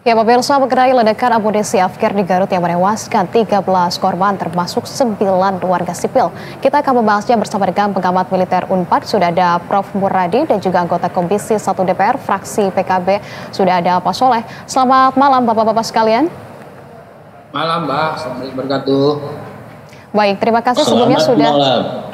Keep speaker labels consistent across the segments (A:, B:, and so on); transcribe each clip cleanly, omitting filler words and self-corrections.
A: Ya, pemirsa, mengenai ledakan amunisi Afgir di Garut yang menewaskan 13 korban termasuk 9 warga sipil. Kita akan membahasnya bersama dengan pengamat militer Unpad. Sudah ada Prof. Muradi dan juga anggota Komisi 1 DPR fraksi PKB. Sudah ada Pak Soleh. Selamat malam Bapak-Bapak sekalian.
B: Malam Mbak, Assalamualaikum wabarakatuh.
A: Baik, terima kasih sebelumnya sudah.
C: Malam.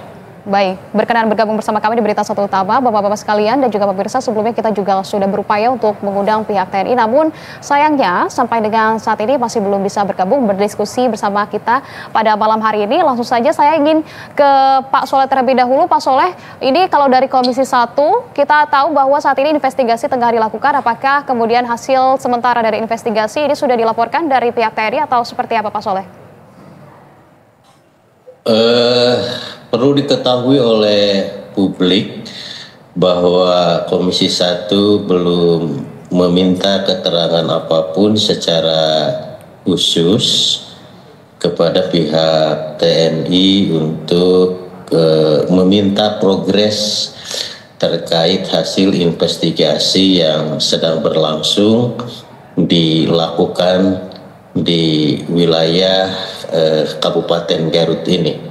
A: Baik, berkenan bergabung bersama kami di Berita Satu Utama, Bapak-Bapak sekalian dan juga pemirsa. Sebelumnya kita juga sudah berupaya untuk mengundang pihak TNI, namun sayangnya sampai dengan saat ini masih belum bisa bergabung berdiskusi bersama kita pada malam hari ini. Langsung saja saya ingin ke Pak Soleh terlebih dahulu. Pak Soleh, ini kalau dari Komisi 1 kita tahu bahwa saat ini investigasi tengah dilakukan. Apakah kemudian hasil sementara dari investigasi ini sudah dilaporkan dari pihak TNI atau seperti apa Pak Soleh?
C: Perlu diketahui oleh publik bahwa Komisi 1 belum meminta keterangan apapun secara khusus kepada pihak TNI untuk meminta progres terkait hasil investigasi yang sedang berlangsung dilakukan di wilayah Kabupaten Garut ini.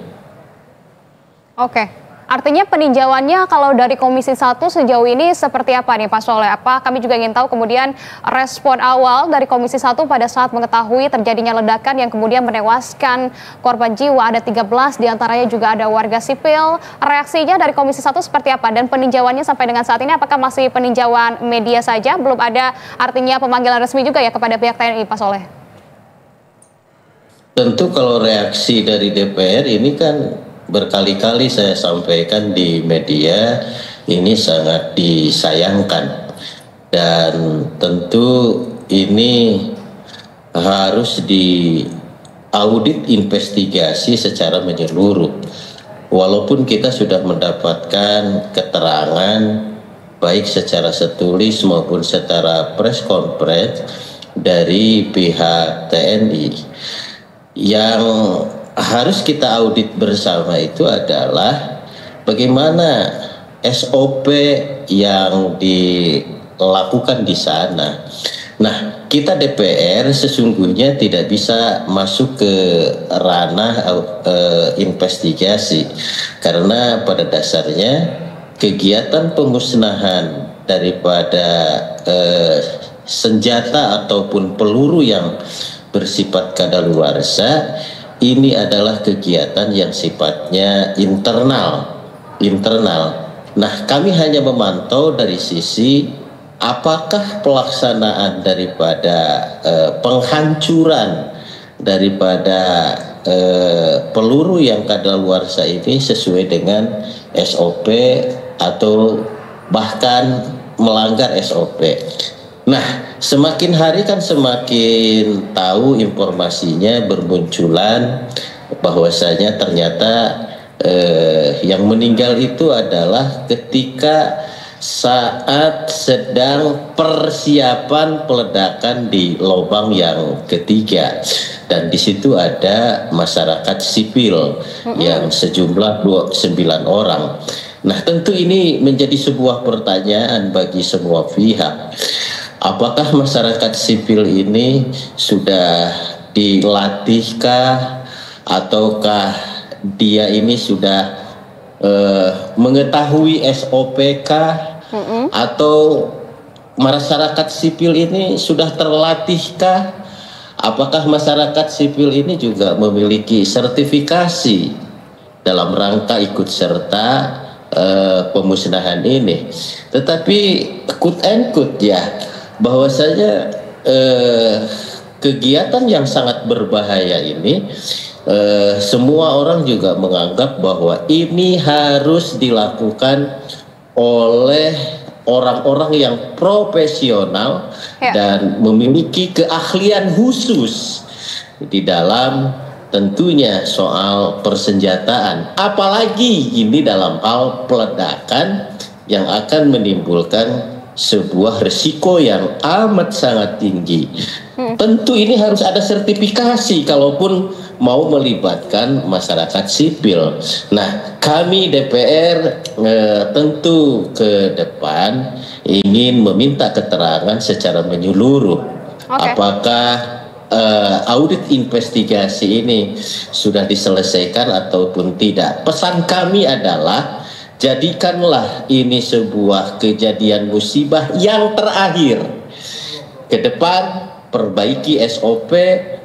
A: Oke, artinya peninjauannya kalau dari Komisi 1 sejauh ini seperti apa nih Pak Soleh? Apa kami juga ingin tahu kemudian respon awal dari Komisi 1 pada saat mengetahui terjadinya ledakan yang kemudian menewaskan korban jiwa, ada 13 diantaranya juga ada warga sipil. Reaksinya dari Komisi 1 seperti apa? Dan peninjauannya sampai dengan saat ini apakah masih peninjauan media saja? Belum ada artinya pemanggilan resmi juga ya kepada pihak TNI Pak Soleh?
C: Tentu kalau reaksi dari DPR ini kan berkali-kali saya sampaikan di media, ini sangat disayangkan dan tentu ini harus diaudit investigasi secara menyeluruh. Walaupun kita sudah mendapatkan keterangan baik secara tertulis maupun secara press conference dari pihak TNI, yang harus kita audit bersama itu adalah bagaimana SOP yang dilakukan di sana. Nah, kita DPR sesungguhnya tidak bisa masuk ke ranah investigasi karena pada dasarnya kegiatan pemusnahan daripada senjata ataupun peluru yang bersifat kadaluarsa ini adalah kegiatan yang sifatnya internal. Nah, kami hanya memantau dari sisi apakah pelaksanaan daripada penghancuran daripada peluru yang kadaluarsa ini sesuai dengan SOP atau bahkan melanggar SOP. Nah, semakin hari kan semakin tahu informasinya bermunculan bahwasanya ternyata yang meninggal itu adalah ketika saat sedang persiapan peledakan di lubang yang ketiga, dan di situ ada masyarakat sipil yang sejumlah 9 orang. Nah, tentu ini menjadi sebuah pertanyaan bagi semua pihak. Apakah masyarakat sipil ini sudah dilatihkah ataukah dia ini sudah mengetahui SOP kah? Atau masyarakat sipil ini sudah terlatihkah? Apakah masyarakat sipil ini juga memiliki sertifikasi dalam rangka ikut serta pemusnahan ini? Tetapi quote and quote ya, bahwasanya kegiatan yang sangat berbahaya ini semua orang juga menganggap bahwa ini harus dilakukan oleh orang-orang yang profesional dan memiliki keahlian khusus di dalam tentunya soal persenjataan, apalagi ini dalam hal peledakan yang akan menimbulkan sebuah resiko yang amat sangat tinggi. Tentu ini harus ada sertifikasi kalaupun mau melibatkan masyarakat sipil. Nah, kami DPR tentu ke depan ingin meminta keterangan secara menyeluruh
A: Okay.
C: Apakah audit investigasi ini sudah diselesaikan ataupun tidak? Pesan kami adalah jadikanlah ini sebuah kejadian musibah yang terakhir. Ke depan perbaiki SOP,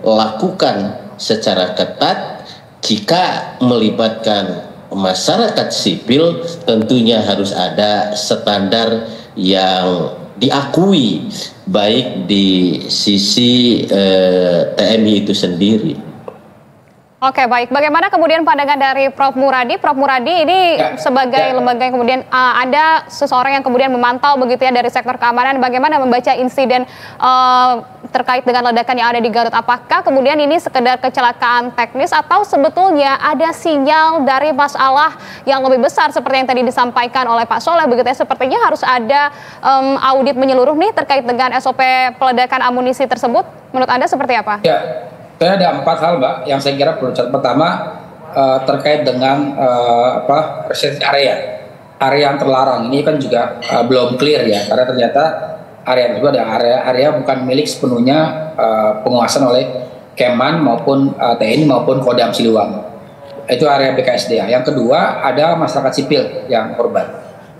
C: lakukan secara ketat. Jika melibatkan masyarakat sipil, tentunya harus ada standar yang diakui baik di sisi TNI itu sendiri.
A: Oke, baik. Bagaimana kemudian pandangan dari Prof. Muradi? Prof. Muradi ini sebagai lembaga yang kemudian ada seseorang yang kemudian memantau begitu ya dari sektor keamanan, bagaimana membaca insiden terkait dengan ledakan yang ada di Garut? Apakah kemudian ini sekedar kecelakaan teknis atau sebetulnya ada sinyal dari masalah yang lebih besar seperti yang tadi disampaikan oleh Pak Soleh begitu ya? Sepertinya harus ada audit menyeluruh nih terkait dengan SOP peledakan amunisi tersebut. Menurut Anda seperti apa?
B: Ya. Saya ada 4 hal, Mbak, yang saya kira perlu catat. Pertama, terkait dengan restricted area yang terlarang. Ini kan juga belum clear ya, karena ternyata area tersebut ada area bukan milik sepenuhnya penguasaan oleh Keman maupun TNI maupun Kodam Siliwangi. Itu area BKSDA. Yang kedua, ada masyarakat sipil yang korban.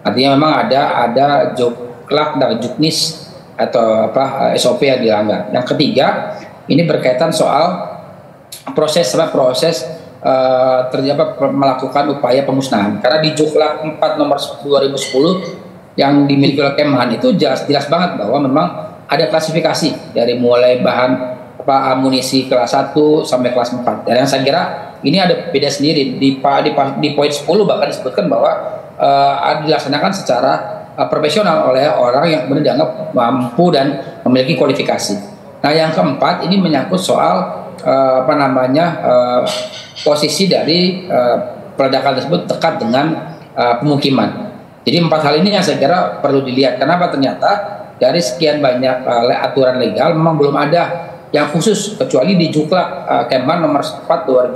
B: Artinya memang ada juklak dan juknis atau SOP yang dilanggar. Yang ketiga, ini berkaitan soal proses melakukan upaya pemusnahan. Karena di Juklak 4 nomor 2010 yang dimiliki oleh Kemhan itu jelas banget bahwa memang ada klasifikasi dari mulai bahan amunisi kelas 1 sampai kelas 4. Dan yang saya kira ini ada beda sendiri di poin 10 bahkan disebutkan bahwa dilaksanakan secara profesional oleh orang yang kemudian dianggap mampu dan memiliki kualifikasi. Nah, yang keempat ini menyangkut soal posisi dari peledakan tersebut dekat dengan pemukiman. Jadi 4 hal ini yang saya kira perlu dilihat. Kenapa ternyata dari sekian banyak aturan legal memang belum ada yang khusus kecuali di Juklak Kemhan nomor 4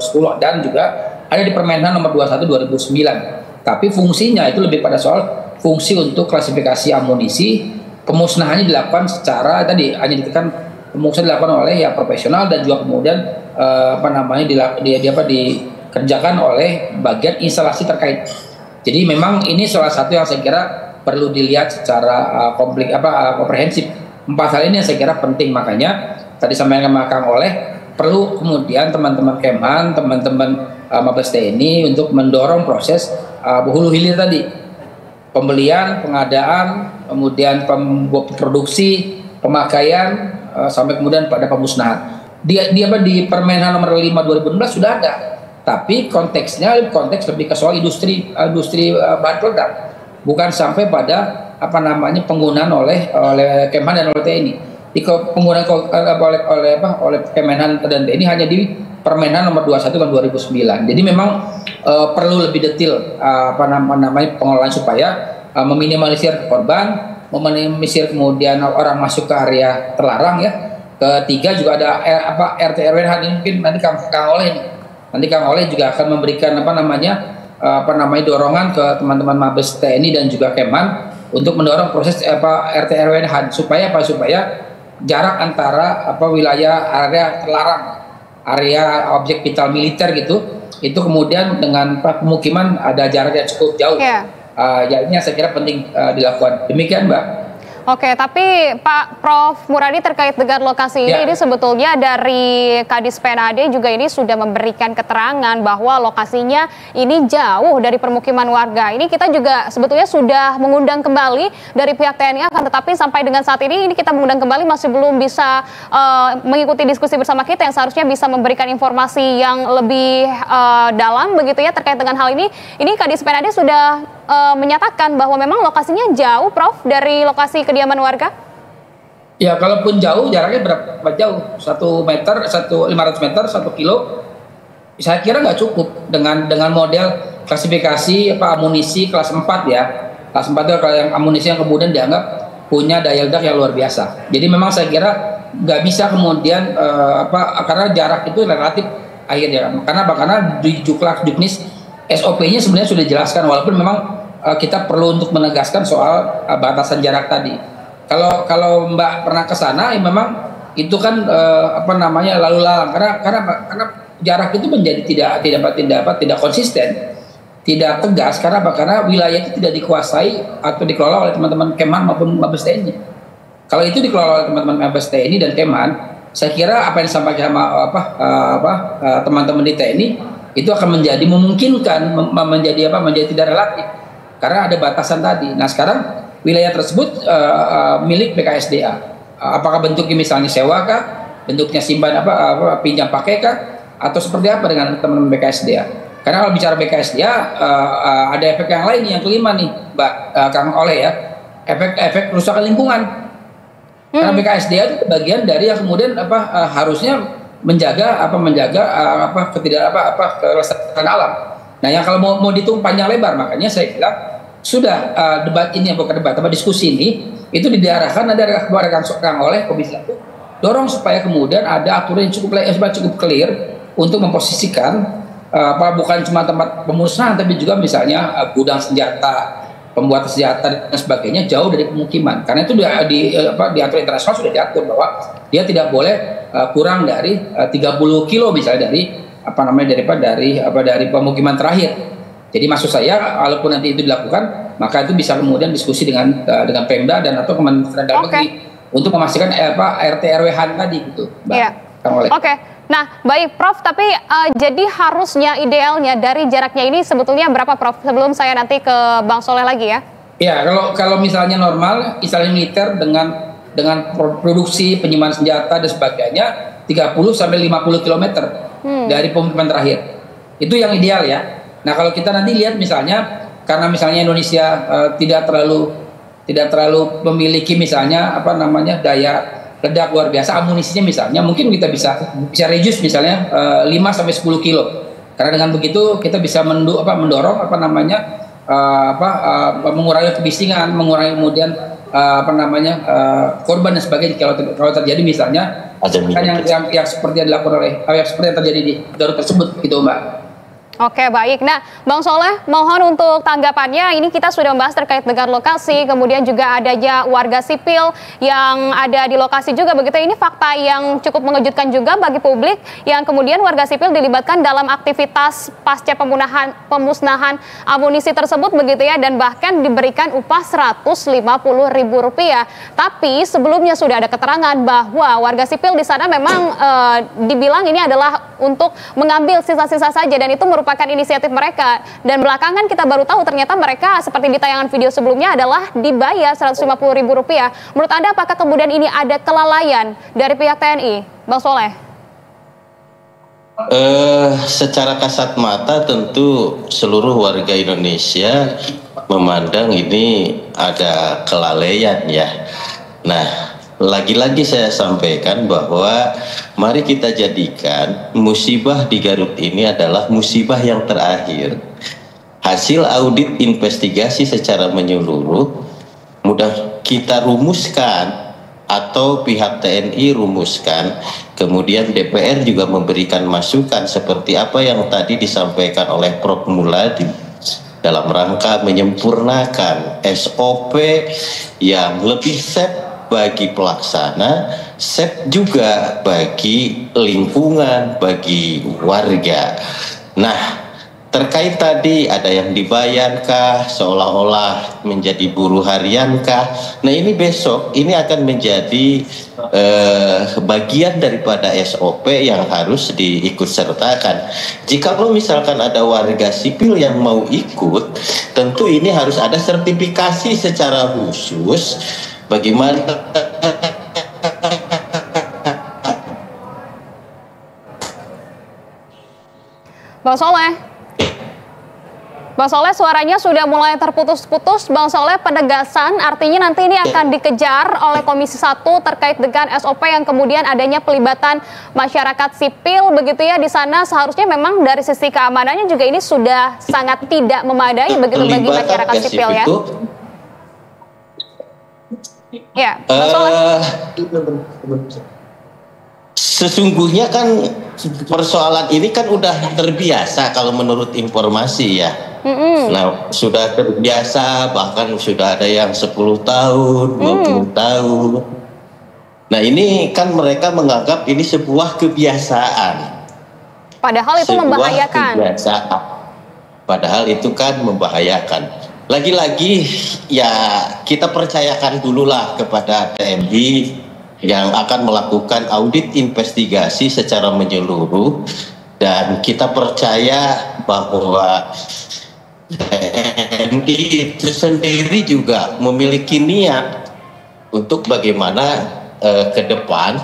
B: 2010 dan juga ada di Permenhan nomor 21 2009. Tapi fungsinya itu lebih pada soal fungsi untuk klasifikasi amunisi. Pemusnahannya dilakukan secara tadi hanya ditekan pemusnahan dilakukan oleh yang profesional dan juga kemudian dikerjakan oleh bagian instalasi terkait. Jadi memang ini salah satu yang saya kira perlu dilihat secara komprehensif. 4 hal ini yang saya kira penting, makanya tadi sampaikan Kang Oleh perlu kemudian teman-teman Kemhan, teman-teman Mabes TNI untuk mendorong proses hulu hilir tadi, pembelian, pengadaan, kemudian produksi, pemakaian, sampai kemudian pada pemusnahan. Di Permenhan nomor 5 2016 sudah ada, tapi konteksnya konteks lebih ke soal industri bahan peledak, bukan sampai pada penggunaan oleh Kemhan dan oleh TNI. Di penggunaan oleh Kemenhan dan TNI hanya di Permenhan nomor 21 tahun 2009. Jadi memang perlu lebih detail pengelolaan supaya meminimalisir korban, meminimalisir kemudian orang masuk ke area terlarang ya. Ketiga juga ada RT RW ini mungkin nanti Kang Oleh juga akan memberikan dorongan ke teman-teman Mabes TNI dan juga Kemhan untuk mendorong proses RT RW supaya jarak antara wilayah area terlarang, area objek vital militer gitu, itu kemudian dengan pemukiman ada jarak yang cukup jauh. Ya ini saya kira penting dilakukan. Demikian, Mbak.
A: Oke, tapi Pak Prof. Muradi terkait dengan lokasi ini sebetulnya dari Kadis PNAD juga ini sudah memberikan keterangan bahwa lokasinya ini jauh dari permukiman warga. Ini kita juga sebetulnya sudah mengundang kembali dari pihak TNI, akan tetapi sampai dengan saat ini kita mengundang kembali masih belum bisa mengikuti diskusi bersama kita yang seharusnya bisa memberikan informasi yang lebih dalam begitu ya terkait dengan hal ini. Ini Kadis PNAD sudah menyatakan bahwa memang lokasinya jauh, Prof, dari lokasi kediaman warga?
B: Ya, kalaupun jauh, jaraknya berapa jauh? 1 meter, 500 meter, 1 kilo. Saya kira nggak cukup dengan model klasifikasi amunisi kelas 4 ya. Kelas 4 itu yang amunisi yang kemudian dianggap punya daya ledak yang luar biasa. Jadi memang saya kira nggak bisa kemudian karena jarak itu relatif akhirnya. Karena di Juknis SOP-nya sebenarnya sudah dijelaskan, walaupun memang kita perlu untuk menegaskan soal batasan jarak tadi. Kalau Mbak pernah ke sana, memang itu kan apa namanya lalu lalang karena jarak itu menjadi tidak konsisten, tidak tegas. Karena apa? Karena wilayah itu tidak dikuasai atau dikelola oleh teman-teman Kemhan maupun Mabes TNI. Kalau itu dikelola oleh teman-teman Mabes TNI dan Kemhan, saya kira apa yang disampaikan sama teman-teman di TNI itu akan menjadi memungkinkan menjadi tidak relatif karena ada batasan tadi. Nah sekarang wilayah tersebut milik BKSDA. Apakah bentuknya misalnya sewa kah, bentuknya simpan pinjam pakai kah, atau seperti apa dengan teman-teman BKSDA? Karena kalau bicara BKSDA ada efek yang lain yang kelima nih, Mbak Kang Oleh ya, efek kerusakan lingkungan. Karena BKSDA itu bagian dari yang kemudian harusnya menjaga kelestarian alam. Nah yang kalau mau dihitung panjang lebar, makanya saya bilang sudah debat ini bukan debat, diskusi ini itu diarahkan ada kepada Kang Oleh Komisi 1 dorong supaya kemudian ada aturan yang cukup clear untuk memposisikan bukan cuma tempat pemusnahan tapi juga misalnya gudang senjata, pembuatan senjata dan sebagainya jauh dari pemukiman. Karena itu di aturan internasional sudah diatur bahwa dia tidak boleh kurang dari 30 kilo misalnya dari pemukiman terakhir. Jadi maksud saya, walaupun nanti itu dilakukan, maka itu bisa kemudian diskusi dengan Pemda dan atau Kementerian Dalam Negeri untuk memastikan RT RW-han tadi gitu, Mbak.
A: Yeah. Oke. Nah, baik Prof, tapi jadi harusnya idealnya dari jaraknya ini sebetulnya berapa Prof? Sebelum saya nanti ke Bang Soleh lagi ya.
B: Ya, kalau misalnya normal, misalnya militer dengan produksi penyimpanan senjata dan sebagainya 30 sampai 50 km dari pemukiman terakhir. Itu yang ideal ya. Nah kalau kita nanti lihat misalnya karena misalnya Indonesia tidak terlalu memiliki misalnya daya ledak luar biasa, amunisinya misalnya mungkin kita bisa reduce misalnya 5 sampai 10 kilo. Karena dengan begitu kita bisa mendorong mengurangi kebisingan, mengurangi kemudian korban dan sebagainya kalau terjadi misalnya yang seperti yang dilakukan seperti yang terjadi di Garut tersebut gitu Mbak.
A: Oke, baik. Nah, Bang Soleh, mohon untuk tanggapannya. Ini kita sudah membahas terkait dengan lokasi, kemudian juga adanya warga sipil yang ada di lokasi juga. Begitu, ini fakta yang cukup mengejutkan juga bagi publik, yang kemudian warga sipil dilibatkan dalam aktivitas pasca pemusnahan amunisi tersebut, begitu ya, dan bahkan diberikan upah Rp150.000. Tapi sebelumnya sudah ada keterangan bahwa warga sipil di sana memang dibilang ini adalah untuk mengambil sisa-sisa saja, dan itu merupakan inisiatif mereka. Dan belakangan kita baru tahu ternyata mereka seperti di tayangan video sebelumnya adalah dibayar Rp150.000. Menurut Anda apakah kemudian ini ada kelalaian dari pihak TNI, Bang Soleh?
C: Secara kasat mata tentu seluruh warga Indonesia memandang ini ada kelalaian ya. Nah, lagi-lagi saya sampaikan bahwa mari kita jadikan musibah di Garut ini adalah musibah yang terakhir. Hasil audit investigasi secara menyeluruh mudah kita rumuskan atau pihak TNI rumuskan, kemudian DPR juga memberikan masukan seperti apa yang tadi disampaikan oleh Prof. Muladi dalam rangka menyempurnakan SOP yang lebih safe bagi pelaksana, safe juga bagi lingkungan, bagi warga. Nah, terkait tadi ada yang dibayarkah, seolah-olah menjadi buruh hariankah. Nah ini besok, ini akan menjadi bagian daripada SOP yang harus diikutsertakan. Jikalau misalkan ada warga sipil yang mau ikut, tentu ini harus ada sertifikasi secara khusus. Bagaimana
A: Bang Soleh? Bang Soleh, suaranya sudah mulai terputus-putus. Bang Soleh, penegasan artinya nanti ini akan dikejar oleh Komisi 1 terkait dengan SOP yang kemudian adanya pelibatan masyarakat sipil begitu ya di sana. Seharusnya memang dari sisi keamanannya juga ini sudah sangat tidak memadai begitu bagi masyarakat sipil ya. Ya,
C: sesungguhnya kan persoalan ini kan udah terbiasa kalau menurut informasi ya. Nah, sudah terbiasa, bahkan sudah ada yang 10 tahun, 20 tahun. Nah ini kan mereka menganggap ini sebuah kebiasaan.
A: Padahal itu membahayakan.
C: Kebiasaan. Padahal itu kan membahayakan. Lagi-lagi ya kita percayakan dululah kepada TNI yang akan melakukan audit investigasi secara menyeluruh, dan kita percaya bahwa TNI itu sendiri juga memiliki niat untuk bagaimana ke depan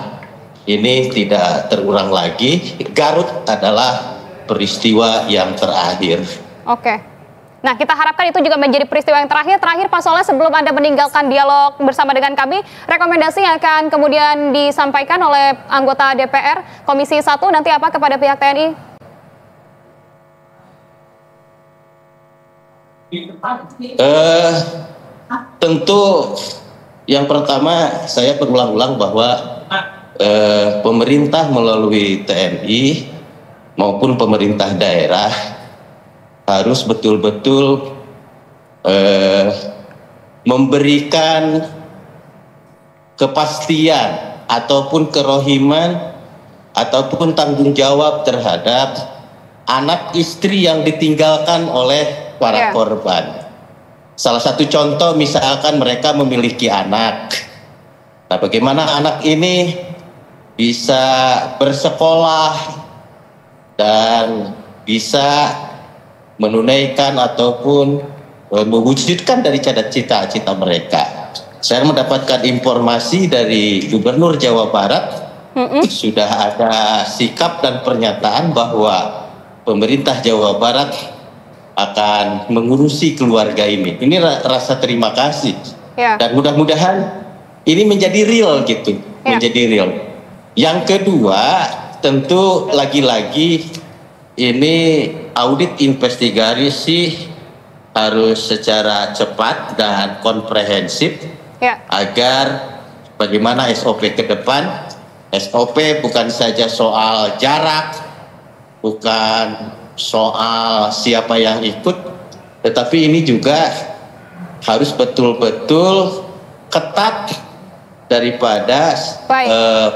C: ini tidak terulang lagi. Garut adalah peristiwa yang terakhir.
A: Oke. Nah, kita harapkan itu juga menjadi peristiwa yang terakhir. Terakhir, Pak Soleh, sebelum Anda meninggalkan dialog bersama dengan kami, rekomendasi yang akan kemudian disampaikan oleh anggota DPR Komisi 1 nanti apa kepada pihak TNI?
C: Tentu yang pertama saya berulang-ulang bahwa pemerintah melalui TNI maupun pemerintah daerah harus betul-betul memberikan kepastian ataupun kerohiman ataupun tanggung jawab terhadap anak istri yang ditinggalkan oleh para korban. Salah satu contoh misalkan mereka memiliki anak. Nah, bagaimana anak ini bisa bersekolah dan bisa menunaikan ataupun mewujudkan dari cita-cita mereka. Saya mendapatkan informasi dari Gubernur Jawa Barat, sudah ada sikap dan pernyataan bahwa pemerintah Jawa Barat akan mengurusi keluarga ini. Ini rasa terima kasih. Dan mudah-mudahan ini menjadi real gitu, menjadi real. Yang kedua, tentu lagi-lagi ini audit investigasi harus secara cepat dan komprehensif agar bagaimana SOP ke depan. SOP bukan saja soal jarak, bukan soal siapa yang ikut, tetapi ini juga harus betul-betul ketat daripada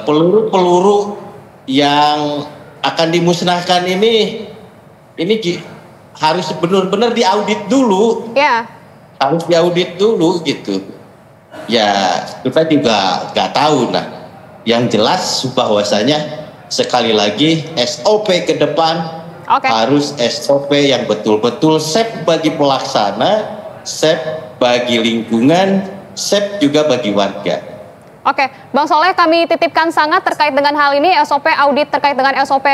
C: peluru-peluru yang akan dimusnahkan ini harus benar-benar diaudit dulu. Harus diaudit dulu gitu. Ya kita juga nggak tahu. Nah, yang jelas bahwasanya sekali lagi SOP ke depan harus SOP yang betul-betul safe bagi pelaksana, safe bagi lingkungan, safe juga bagi warga.
A: Oke, Bang Soleh, kami titipkan sangat terkait dengan hal ini, SOP audit terkait dengan SOP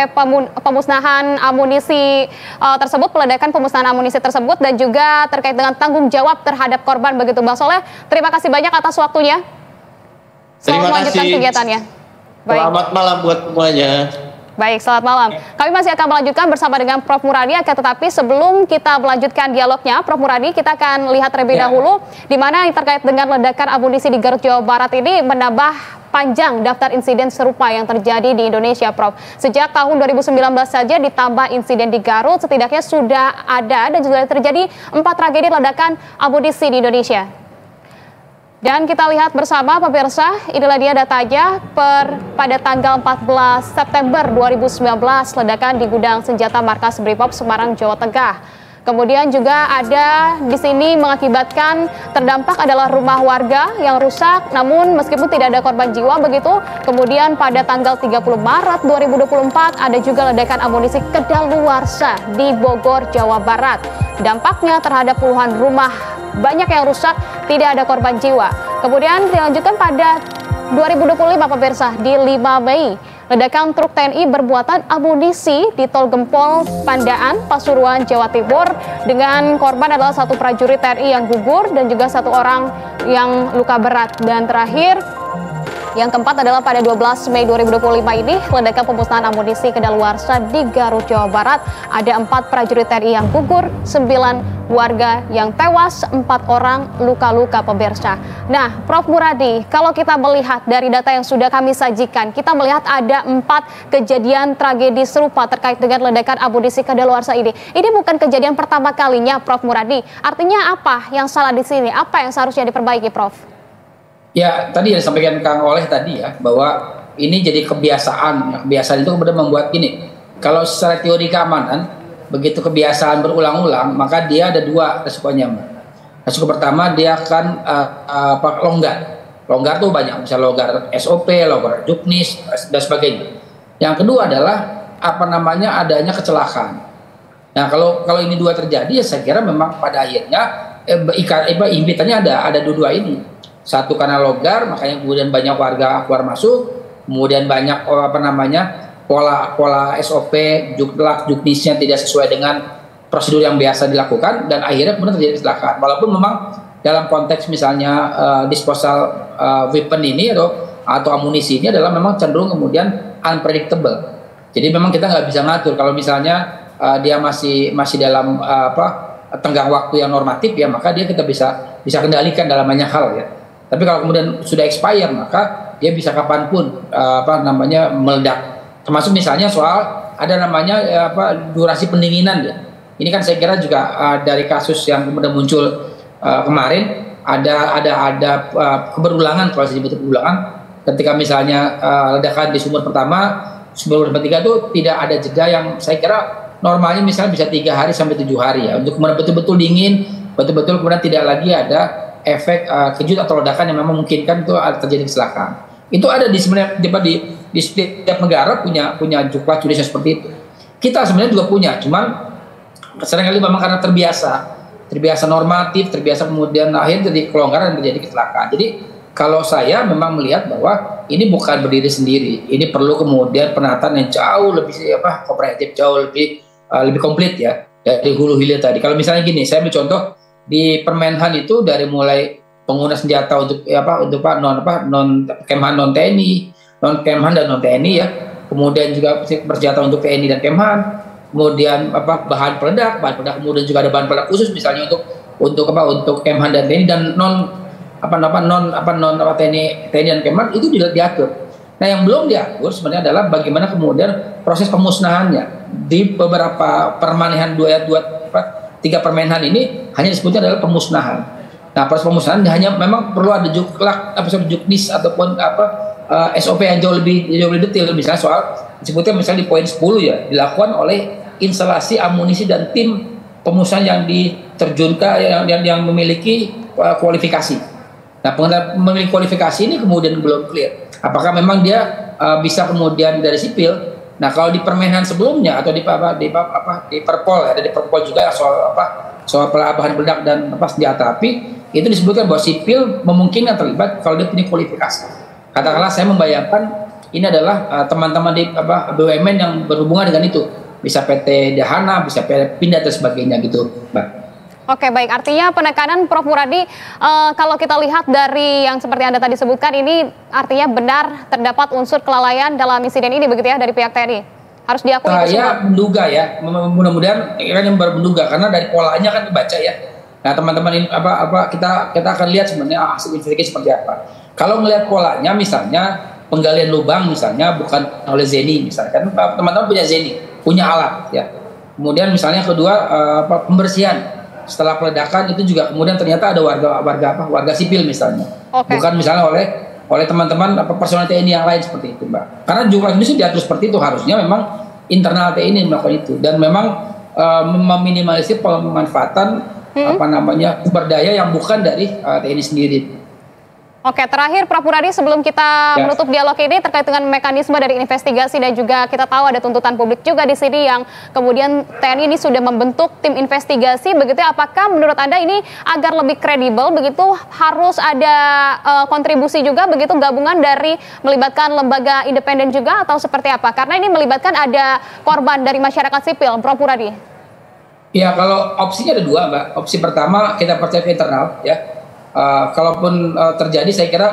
A: pemusnahan amunisi tersebut, peledakan pemusnahan amunisi tersebut, dan juga terkait dengan tanggung jawab terhadap korban begitu, Bang Soleh. Terima kasih banyak atas waktunya. Selamat melanjutkan kegiatannya. Baik.
C: Selamat malam buat semuanya.
A: Baik, selamat malam. Kami masih akan melanjutkan bersama dengan Prof. Muradi, tetapi sebelum kita melanjutkan dialognya, Prof. Muradi, kita akan lihat terlebih dahulu di mana yang terkait dengan ledakan amunisi di Garut, Jawa Barat ini menambah panjang daftar insiden serupa yang terjadi di Indonesia, Prof. Sejak tahun 2019 saja ditambah insiden di Garut, setidaknya sudah ada dan sudah terjadi 4 tragedi ledakan amunisi di Indonesia. Dan kita lihat bersama pemirsa, inilah dia datanya pada tanggal 14 September 2019, ledakan di gudang senjata markas Brimob Semarang, Jawa Tengah. Kemudian juga ada di sini mengakibatkan terdampak adalah rumah warga yang rusak, namun meskipun tidak ada korban jiwa begitu. Kemudian pada tanggal 30 Maret 2024 ada juga ledakan amunisi kedaluarsa di Bogor, Jawa Barat. Dampaknya terhadap puluhan rumah banyak yang rusak, tidak ada korban jiwa. Kemudian dilanjutkan pada 2025 pemirsa, di 5 Mei, ledakan truk TNI bermuatan amunisi di Tol Gempol, Pandaan, Pasuruan, Jawa Timur, dengan korban adalah 1 prajurit TNI yang gugur dan juga 1 orang yang luka berat. Dan terakhir, yang keempat adalah pada 12 Mei 2025 ini, ledakan pemusnahan amunisi kedaluarsa di Garut, Jawa Barat. Ada 4 prajurit TNI yang gugur, 9 warga yang tewas, 4 orang luka-luka pemirsa. Nah, Prof. Muradi, kalau kita melihat dari data yang sudah kami sajikan, kita melihat ada 4 kejadian tragedi serupa terkait dengan ledakan amunisi kedaluarsa ini. Ini bukan kejadian pertama kalinya, Prof. Muradi. Artinya apa yang salah di sini? Apa yang seharusnya diperbaiki, Prof?
B: Ya, tadi yang disampaikan Kang Oleh tadi ya, bahwa ini jadi kebiasaan. Kebiasaan itu kemudian membuat gini, kalau secara teori keamanan, begitu kebiasaan berulang-ulang, maka dia ada dua resikonya, Mbak. Resiko pertama, dia akan longgar. Longgar tuh banyak, misalnya longgar SOP, longgar juknis, dan sebagainya. Yang kedua adalah adanya kecelakaan. Nah, kalau ini dua terjadi, ya saya kira memang pada akhirnya impitannya ada dua ini. Satu karena longgar, makanya kemudian banyak warga keluar masuk, kemudian banyak pola SOP, juknisnya tidak sesuai dengan prosedur yang biasa dilakukan, dan akhirnya kemudian terjadi kecelakaan. Walaupun memang dalam konteks misalnya disposal weapon ini atau amunisi ini adalah memang cenderung kemudian unpredictable. Jadi memang kita nggak bisa ngatur. Kalau misalnya dia masih dalam tenggang waktu yang normatif, ya maka kita bisa kendalikan dalam banyak hal ya. Tapi kalau kemudian sudah expire, maka dia bisa kapanpun meledak. Termasuk misalnya soal ada durasi pendinginan ya. Ini kan saya kira juga dari kasus yang kemudian muncul kemarin ada keberulangan, kalau saya sebut keberulangan, ketika misalnya ledakan di sumur pertama, sumur ketiga itu tidak ada jeda yang saya kira normalnya misalnya bisa 3 hari sampai 7 hari ya, untuk kemudian betul-betul dingin, betul-betul kemudian tidak lagi ada efek kejut atau ledakan yang memang memungkinkan itu terjadi kecelakaan. Itu ada sebenarnya di setiap negara punya juklat judicial seperti itu. Kita sebenarnya juga punya, cuman seringkali memang karena terbiasa normatif, terbiasa kemudian akhirnya jadi kelonggaran dan terjadi kecelakaan. Jadi kalau saya memang melihat bahwa ini bukan berdiri sendiri, ini perlu kemudian penataan yang jauh lebih komprehensif, jauh lebih komplit ya dari hulu hilir tadi. Kalau misalnya gini, saya ambil contoh di Permenhan itu dari mulai pengguna senjata untuk non Kemhan non TNI, non Kemhan dan non TNI ya, kemudian juga bersenjata untuk TNI dan Kemhan, kemudian bahan peledak kemudian juga ada bahan peledak khusus misalnya untuk Kemhan dan TNI, dan TNI dan Kemhan itu juga diatur. Nah, yang belum diatur sebenarnya adalah bagaimana kemudian proses pemusnahannya di beberapa permanehan 3 Permenhan ini hanya disebutnya adalah pemusnahan. Nah, proses pemusnahan hanya memang perlu ada juknis ataupun SOP yang jauh lebih detail, misalnya soal disebutnya misalnya di poin 10 ya, dilakukan oleh instalasi amunisi dan tim pemusnahan yang diterjunkan yang memiliki kualifikasi. Nah, memiliki kualifikasi ini kemudian belum clear. Apakah memang dia bisa kemudian dari sipil? Nah, kalau di Permenhan sebelumnya atau di Perpol, ada di Perpol juga soal bahan peledak dan senjata api, itu disebutkan bahwa sipil memungkinkan terlibat kalau dia punya kualifikasi. Katakanlah saya membayangkan ini adalah teman-teman di BUMN yang berhubungan dengan itu, bisa PT Dahana, bisa PT Pindad dan sebagainya gitu, Mbak.
A: Oke, baik. Artinya penekanan Prof. Muradi, kalau kita lihat dari yang seperti Anda tadi sebutkan, ini artinya benar terdapat unsur kelalaian dalam insiden ini begitu ya dari pihak TNI? Harus diakui itu semua?
B: Ya, menduga ya. Mudah-mudahan kan yang baru menduga, karena dari polanya kan dibaca ya. Nah, teman-teman ini kita akan lihat sebenarnya hasil investigasi seperti apa. Kalau melihat polanya misalnya penggalian lubang misalnya bukan oleh Zeni misalnya, kan teman-teman punya Zeni, punya alat ya. Kemudian misalnya kedua pembersihan setelah peledakan itu juga kemudian ternyata ada warga sipil misalnya, bukan misalnya oleh teman-teman personel TNI yang lain seperti itu, Mbak. Karena jumlah ini diatur seperti itu, harusnya memang internal TNI melakukan itu, dan memang meminimalisir pemanfaatan sumber daya yang bukan dari TNI sendiri.
A: Oke, terakhir Prof. Muradi, sebelum kita menutup dialog ini terkait dengan mekanisme dari investigasi, dan juga kita tahu ada tuntutan publik juga di sini yang kemudian TNI ini sudah membentuk tim investigasi begitu. Apakah menurut Anda ini agar lebih kredibel begitu harus ada kontribusi juga begitu, gabungan dari melibatkan lembaga independen juga, atau seperti apa? Karena ini melibatkan ada korban dari masyarakat sipil, Prof. Muradi.
B: Ya, kalau opsinya ada dua, Mbak. Opsi pertama kita percaya ke internal ya. Kalaupun terjadi, saya kira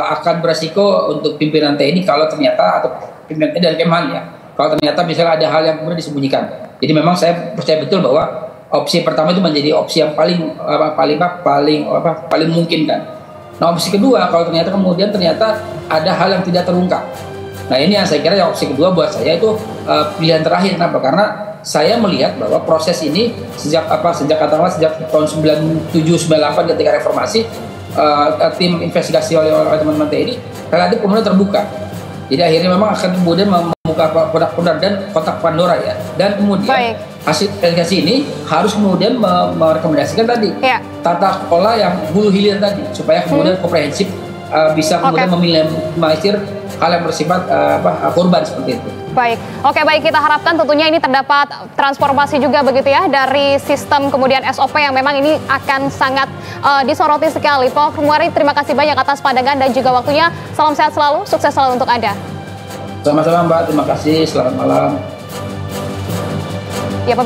B: akan beresiko untuk pimpinan TNI kalau ternyata, atau pimpinan TNI dan Kemhan ya, kalau ternyata misalnya ada hal yang kemudian disembunyikan. Jadi memang saya percaya betul bahwa opsi pertama itu menjadi opsi yang paling mungkin kan. Nah, opsi kedua kalau ternyata ada hal yang tidak terungkap. Nah, ini yang saya kira opsi kedua buat saya itu pilihan terakhir. Kenapa? Karena saya melihat bahwa proses ini sejak tahun 97-98 ketika reformasi tim investigasi oleh teman-teman TNI relatif kemudian terbuka. Jadi akhirnya memang akan kemudian membuka kotak-kotak dan kotak Pandora ya. Dan kemudian hasil investigasi ini harus kemudian merekomendasikan tadi tata kelola yang hulu hilir tadi supaya kemudian komprehensif bisa kemudian meminimalisir hal yang bersifat korban seperti itu.
A: Baik, baik, kita harapkan tentunya ini terdapat transformasi juga begitu ya dari sistem kemudian SOP yang memang ini akan sangat disoroti sekali. Pak Muari, terima kasih banyak atas pandangan dan juga waktunya. Salam sehat selalu, sukses selalu untuk Anda.
B: Sama-sama Mbak, terima kasih, selamat malam.